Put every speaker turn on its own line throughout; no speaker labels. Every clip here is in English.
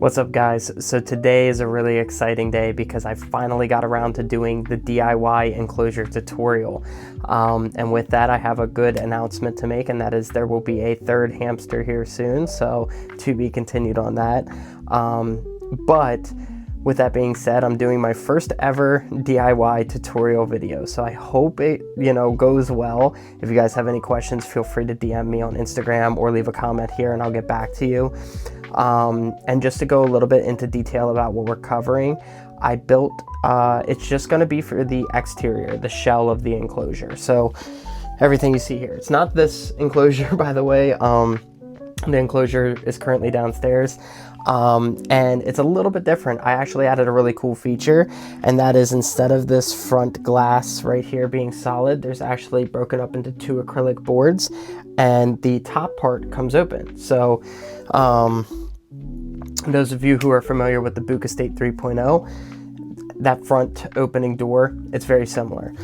What's up, guys? So today is a really exciting day because I finally got around to doing the DIY enclosure tutorial. And with that, I have a good announcement to make, and that is there will be a third hamster here soon, so to be continued on that. But with that being said, I'm doing my first ever DIY tutorial video, so I hope it, goes well. If you guys have any questions, feel free to DM me on Instagram or leave a comment here and I'll get back to you. And just to go a little bit into detail about what we're covering, I built, it's just going to be for the exterior, the shell of the enclosure. So everything you see here, it's not this enclosure, by the way. The enclosure is currently downstairs. And it's a little bit different. I actually added a really cool feature, and that is instead of this front glass right here being solid, there's actually broken up into two acrylic boards, and the top part comes open. So those of you who are familiar with the Book Estate 3.0, that front opening door, it's very similar.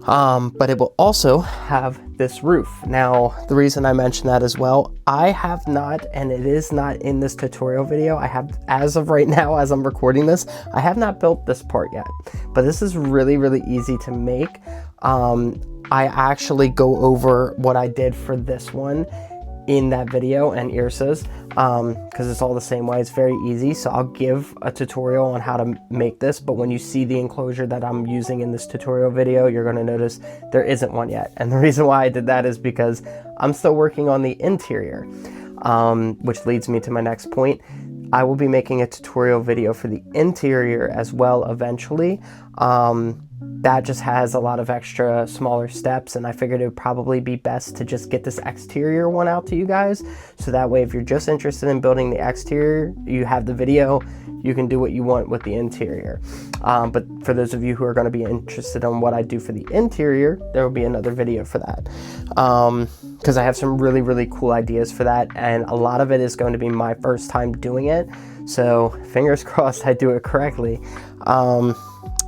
But it will also have this roof. Now, the reason I mention that as well, I have not, and it is not in this tutorial video, I have, as of right now, as I'm recording this, I have not built this part yet. But this is really, really easy to make. I actually go over what I did for this one in that video and Irsa's, because it's all the same way. It's very easy, so I'll give a tutorial on how to make this, but when you see the enclosure that I'm using in this tutorial video, you're going to notice there isn't one yet. And the reason why I did that is because I'm still working on the interior, which leads me to my next point. I will be making a tutorial video for the interior as well eventually. That just has a lot of extra smaller steps, and I figured it would probably be best to just get this exterior one out to you guys, so that way if you're just interested in building the exterior, you have the video, you can do what you want with the interior. But for those of you who are going to be interested in what I do for the interior, there will be another video for that, because I have some really, really cool ideas for that, and a lot of it is going to be my first time doing it, so fingers crossed I do it correctly.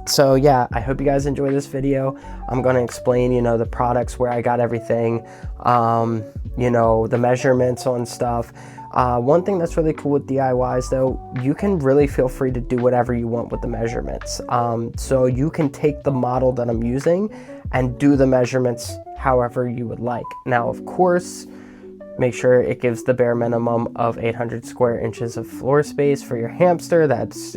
So yeah, I hope you guys enjoy this video. I'm going to explain, the products, where I got everything, the measurements on stuff. One thing that's really cool with DIYs though, you can really feel free to do whatever you want with the measurements. So you can take the model that I'm using and do the measurements however you would like. Now, of course, make sure it gives the bare minimum of 800 square inches of floor space for your hamster. That's,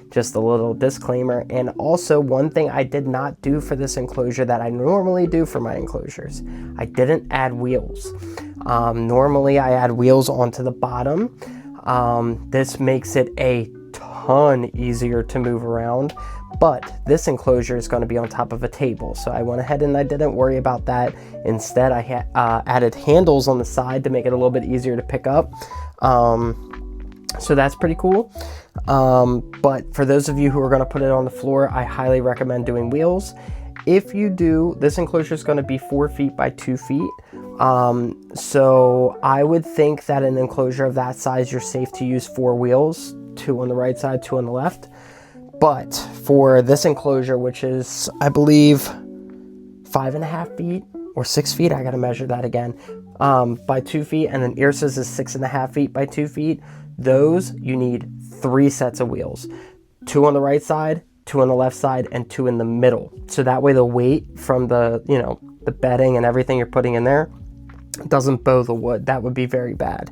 just a little disclaimer. And also, one thing I did not do for this enclosure that I normally do for my enclosures, I didn't add wheels. Normally I add wheels onto the bottom. This makes it a ton easier to move around, but this enclosure is going to be on top of a table, so I went ahead and I didn't worry about that. Instead, I added handles on the side to make it a little bit easier to pick up. So that's pretty cool. But for those of you who are going to put it on the floor, I highly recommend doing wheels. If you do, this enclosure is going to be 4 feet by 2 feet. So I would think that an enclosure of that size, you're safe to use 4 wheels, 2 on the right side, 2 on the left. But for this enclosure, which is, I believe, 5.5 feet or 6 feet, I got to measure that again, by 2 feet, and then Irsa's is 6.5 feet by 2 feet. Those, you need 3 sets of wheels, 2 on the right side, 2 on the left side, and 2 in the middle. So that way the weight from the, the bedding and everything you're putting in there doesn't bow the wood. That would be very bad.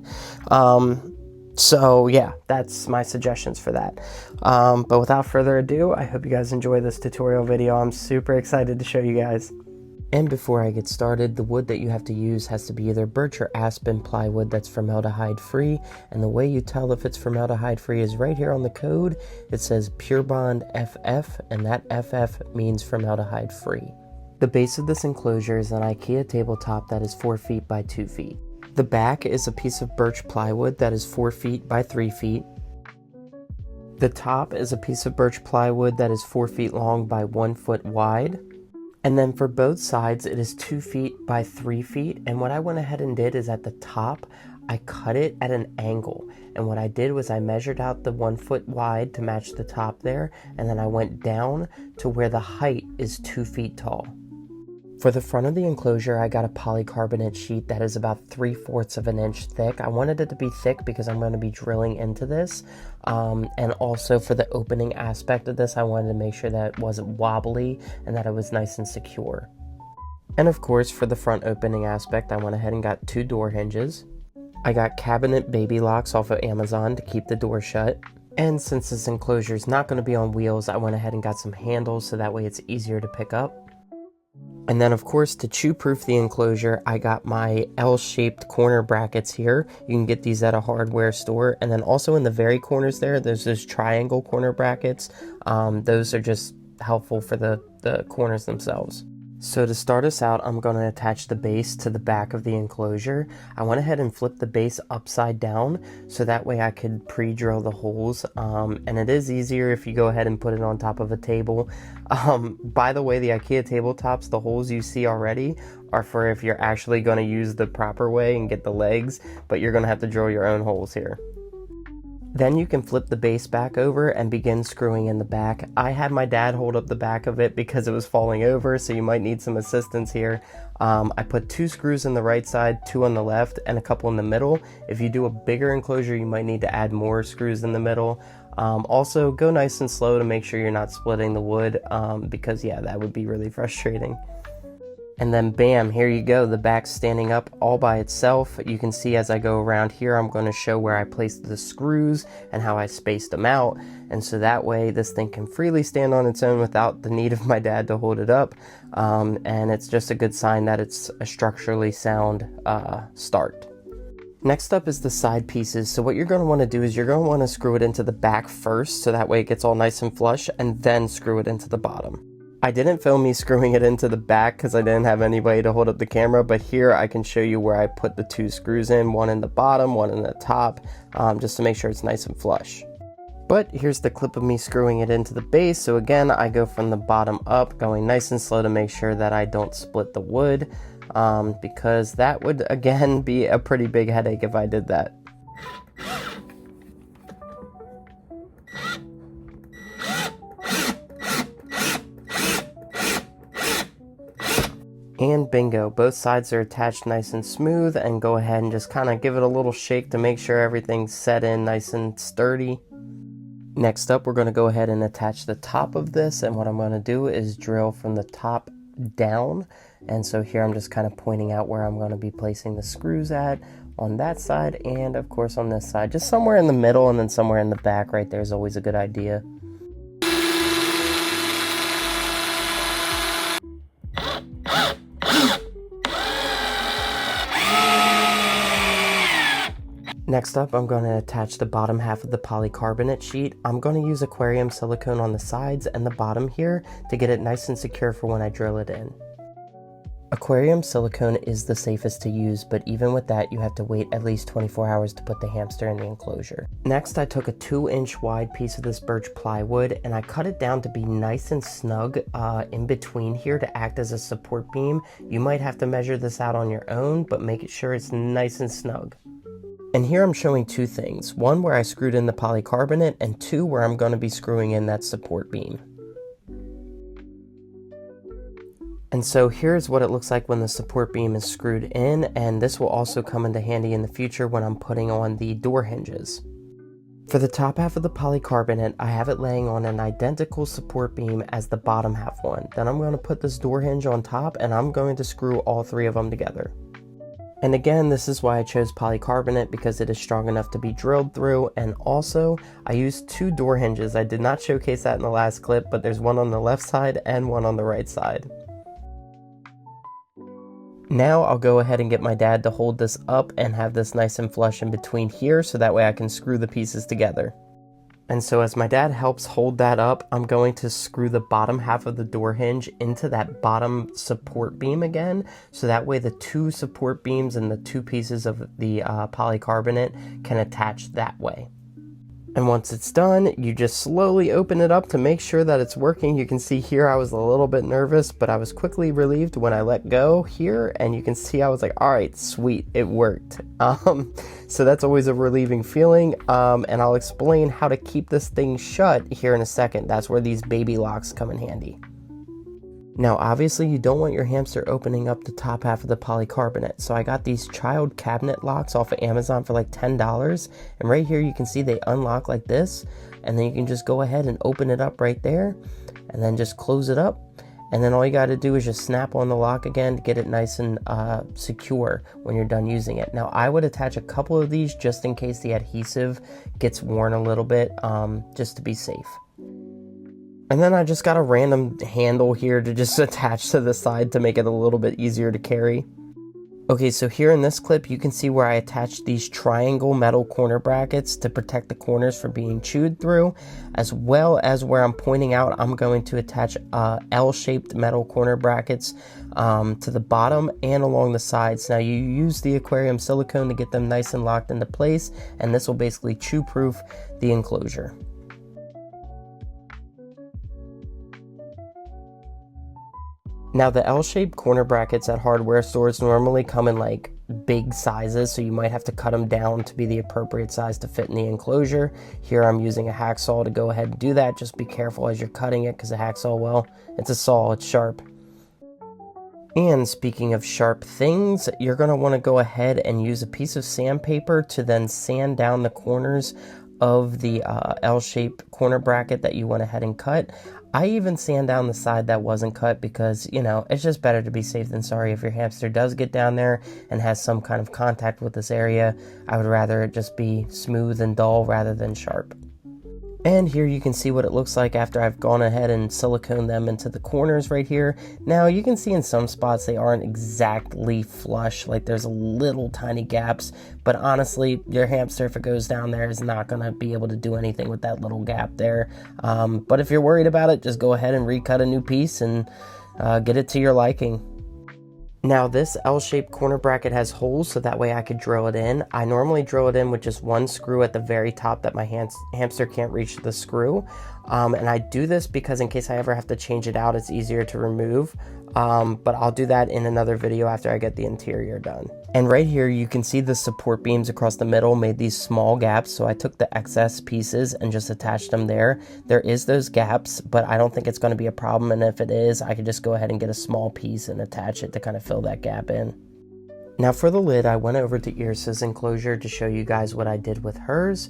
So yeah, that's my suggestions for that. But without further ado, I hope you guys enjoy this tutorial video. I'm super excited to show you guys. And before I get started, the wood that you have to use has to be either birch or aspen plywood that's formaldehyde free. And the way you tell if it's formaldehyde free is right here on the code. It says Pure Bond FF, and that FF means formaldehyde free. The base of this enclosure is an IKEA tabletop that is 4 feet by 2 feet. The back is a piece of birch plywood that is 4 feet by 3 feet. The top is a piece of birch plywood that is 4 feet long by 1 foot wide. And then for both sides, it is 2 feet by 3 feet. And what I went ahead and did is at the top, I cut it at an angle. And what I did was I measured out the 1 foot wide to match the top there. And then I went down to where the height is 2 feet tall. For the front of the enclosure, I got a polycarbonate sheet that is about 3/4 of an inch thick. I wanted it to be thick because I'm going to be drilling into this. And also for the opening aspect of this, I wanted to make sure that it wasn't wobbly and that it was nice and secure. And of course, for the front opening aspect, I went ahead and got 2 door hinges. I got cabinet baby locks off of Amazon to keep the door shut. And since this enclosure is not going to be on wheels, I went ahead and got some handles so that way it's easier to pick up. And then of course, to chew-proof the enclosure, I got my L-shaped corner brackets here. You can get these at a hardware store. And then also in the very corners there's those triangle corner brackets. Those are just helpful for the corners themselves. So to start us out, I'm going to attach the base to the back of the enclosure. I went ahead and flipped the base upside down so that way I could pre-drill the holes. And it is easier if you go ahead and put it on top of a table. By the way, the IKEA tabletops, the holes you see already are for if you're actually going to use the proper way and get the legs, but you're going to have to drill your own holes here. Then you can flip the base back over and begin screwing in the back. I had my dad hold up the back of it because it was falling over, so you might need some assistance here. I put 2 screws in the right side, 2 on the left, and a couple in the middle. If you do a bigger enclosure, you might need to add more screws in the middle. Also, go nice and slow to make sure you're not splitting the wood, because yeah, that would be really frustrating. And then bam, here you go, the back's standing up all by itself. You can see as I go around here, I'm going to show where I placed the screws and how I spaced them out. And so that way this thing can freely stand on its own without the need of my dad to hold it up. And it's just a good sign that it's a structurally sound start. Next up is the side pieces. So what you're going to want to do is you're going to want to screw it into the back first, so that way it gets all nice and flush, and then screw it into the bottom. I didn't film me screwing it into the back because I didn't have anybody to hold up the camera, but here I can show you where I put the 2 screws in, one in the bottom, one in the top, just to make sure it's nice and flush. But here's the clip of me screwing it into the base. So again, I go from the bottom up, going nice and slow to make sure that I don't split the wood, because that would again be a pretty big headache if I did that. And bingo, both sides are attached nice and smooth, and go ahead and just kind of give it a little shake to make sure everything's set in nice and sturdy. Next up, we're going to go ahead and attach the top of this, and what I'm going to do is drill from the top down. And so here I'm just kind of pointing out where I'm going to be placing the screws at on that side, and of course on this side, just somewhere in the middle and then somewhere in the back right there is always a good idea. Next up, I'm going to attach the bottom half of the polycarbonate sheet. I'm going to use aquarium silicone on the sides and the bottom here to get it nice and secure for when I drill it in. Aquarium silicone is the safest to use, but even with that, you have to wait at least 24 hours to put the hamster in the enclosure. Next, I took a 2-inch wide piece of this birch plywood and I cut it down to be nice and snug in between here to act as a support beam. You might have to measure this out on your own, but make sure it's nice and snug. And here I'm showing 2 things, one where I screwed in the polycarbonate, and 2 where I'm going to be screwing in that support beam. And so here's what it looks like when the support beam is screwed in, and this will also come into handy in the future when I'm putting on the door hinges. For the top half of the polycarbonate, I have it laying on an identical support beam as the bottom half one. Then I'm going to put this door hinge on top, and I'm going to screw all 3 of them together. And again, this is why I chose polycarbonate, because it is strong enough to be drilled through. And also, I used 2 door hinges. I did not showcase that in the last clip, but there's one on the left side and one on the right side. Now I'll go ahead and get my dad to hold this up and have this nice and flush in between here, so that way I can screw the pieces together. And so as my dad helps hold that up, I'm going to screw the bottom half of the door hinge into that bottom support beam again, so that way the 2 support beams and the 2 pieces of the polycarbonate can attach that way. And once it's done, you just slowly open it up to make sure that it's working. You can see here I was a little bit nervous, but I was quickly relieved when I let go here, and you can see I was like, all right, sweet, it worked. So that's always a relieving feeling, and I'll explain how to keep this thing shut here in a second. That's where these baby locks come in handy. Now, obviously, you don't want your hamster opening up the top half of the polycarbonate. So I got these child cabinet locks off of Amazon for like $10. And right here, you can see they unlock like this. And then you can just go ahead and open it up right there. And then just close it up. And then all you got to do is just snap on the lock again to get it nice and secure when you're done using it. Now, I would attach a couple of these just in case the adhesive gets worn a little bit, just to be safe. And then I just got a random handle here to just attach to the side to make it a little bit easier to carry. Okay, so here in this clip, you can see where I attached these triangle metal corner brackets to protect the corners from being chewed through, as well as where I'm pointing out, I'm going to attach L-shaped metal corner brackets to the bottom and along the sides. Now, you use the aquarium silicone to get them nice and locked into place, and this will basically chew-proof the enclosure. Now, the L-shaped corner brackets at hardware stores normally come in like big sizes, so you might have to cut them down to be the appropriate size to fit in the enclosure. Here I'm using a hacksaw to go ahead and do that. Just be careful as you're cutting it, because a hacksaw, well, it's a saw, it's sharp. And speaking of sharp things, you're going to want to go ahead and use a piece of sandpaper to then sand down the corners of the L-shaped corner bracket that you went ahead and cut. I even sand down the side that wasn't cut because, you know, it's just better to be safe than sorry. If your hamster does get down there and has some kind of contact with this area, I would rather it just be smooth and dull rather than sharp. And here you can see what it looks like after I've gone ahead and siliconed them into the corners right here. Now you can see in some spots they aren't exactly flush, like there's a little tiny gaps, but honestly your hamster, if it goes down there, is not going to be able to do anything with that little gap there. But if you're worried about it, just go ahead and recut a new piece and get it to your liking. Now this L-shaped corner bracket has holes, so that way I could drill it in. I normally drill it in with just one screw at the very top that my hamster can't reach the screw. And I do this because in case I ever have to change it out, it's easier to remove. But I'll do that in another video after I get the interior done. And right here you can see the support beams across the middle made these small gaps, so I took the excess pieces and just attached them there. There is those gaps, but I don't think it's going to be a problem, and if it is, I could just go ahead and get a small piece and attach it to kind of fill that gap in. Now for the lid, I went over to Hamster Enclosure to show you guys what I did with hers.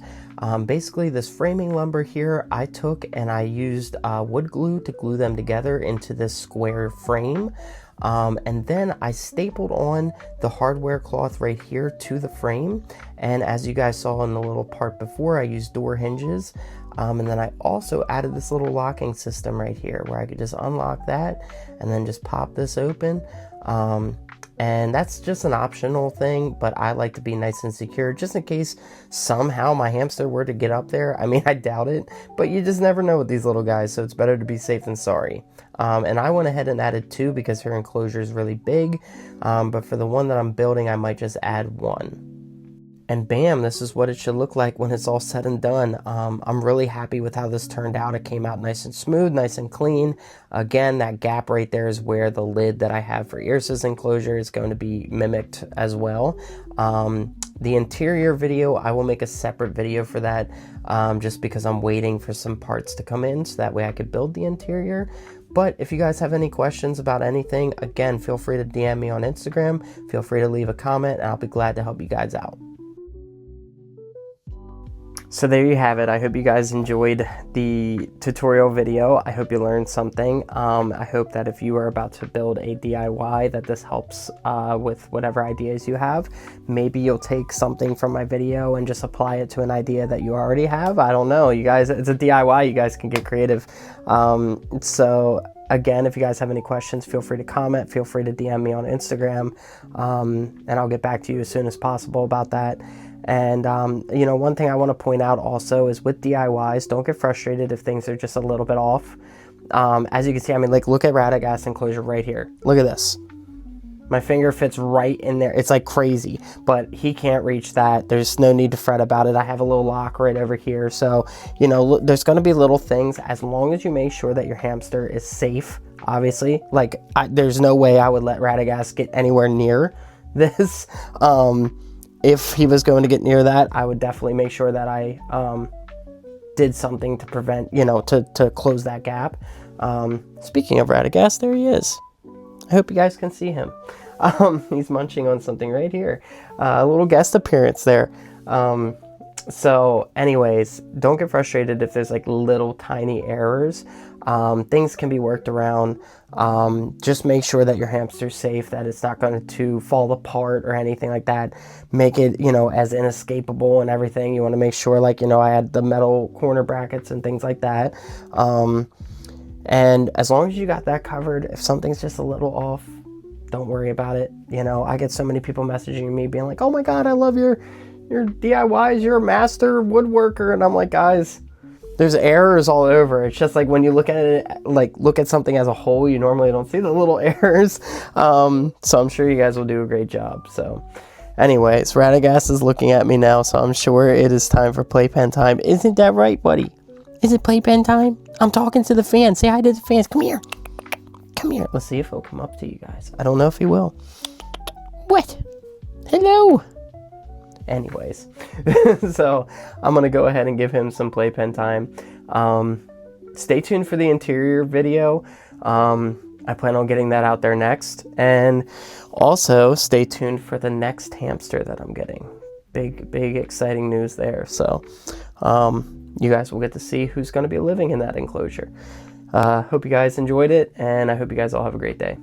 Basically this framing lumber here, I took and I used wood glue to glue them together into this square frame. And then I stapled on the hardware cloth right here to the frame. And as you guys saw in the little part before, I used door hinges. And then I also added this little locking system right here where I could just unlock that and then just pop this open. And that's just an optional thing, but I like to be nice and secure just in case somehow my hamster were to get up there. I mean, I doubt it, but you just never know with these little guys, so it's better to be safe than sorry. And I went ahead and added 2 because her enclosure is really big, but for the one that I'm building, I might just add 1. And bam, this is what it should look like when it's all said and done. I'm really happy with how this turned out. It came out nice and smooth, nice and clean. Again, that gap right there is where the lid that I have for Hamster's enclosure is going to be mimicked as well. The interior video, I will make a separate video for that, just because I'm waiting for some parts to come in so that way I could build the interior. But if you guys have any questions about anything, again, feel free to DM me on Instagram. Feel free to leave a comment and I'll be glad to help you guys out. So there you have it. I hope you guys enjoyed the tutorial video. I hope you learned something. I hope that if you are about to build a DIY, that this helps with whatever ideas you have. Maybe you'll take something from my video and just apply it to an idea that you already have. I don't know. You guys, it's a DIY. You guys can get creative. So again, if you guys have any questions, feel free to comment. Feel free to DM me on Instagram, and I'll get back to you as soon as possible about that. And, you know, one thing I want to point out also is with DIYs, don't get frustrated if things are just a little bit off. As you can see, I mean, like, look at Hamster Enclosure right here. Look at this. My finger fits right in there. It's like crazy, but he can't reach that. There's no need to fret about it. I have a little lock right over here. So, you know, there's going to be little things as long as you make sure that your hamster is safe, obviously. Like, there's no way I would let Radagast get anywhere near this. If he was going to get near that, I would definitely make sure that I did something to prevent, you know, to close that gap. Speaking of Radagast, there he is. I hope you guys can see him. He's munching on something right here. A little guest appearance there. So anyways, don't get frustrated if there's like little tiny errors. Things can be worked around. Just make sure that your hamster's safe, that it's not going to fall apart or anything like that. Make it, as inescapable and everything. You want to make sure, like, I had the metal corner brackets and things like that. And as long as you got that covered, if something's just a little off, don't worry about it. I get so many people messaging me being like, oh my God, I love your DIYs, you're a master woodworker. And I'm like, guys, there's errors all over. It's just like when you look at it, look at something as a whole, you normally don't see the little errors. So I'm sure you guys will do a great job. So anyways, Radagast is looking at me now, so I'm sure it is time for playpen time. Isn't that right, buddy? Is it playpen time? I'm talking to the fans. Say hi to the fans. Come here. Come here. Let's see if he'll come up to you guys. I don't know if he will. What? Hello. Anyways, so I'm going to go ahead and give him some playpen time. Stay tuned for the interior video. I plan on getting that out there next. And also stay tuned for the next hamster that I'm getting. Big, exciting news there. So you guys will get to see who's going to be living in that enclosure. Hope you guys enjoyed it, and I hope you guys all have a great day.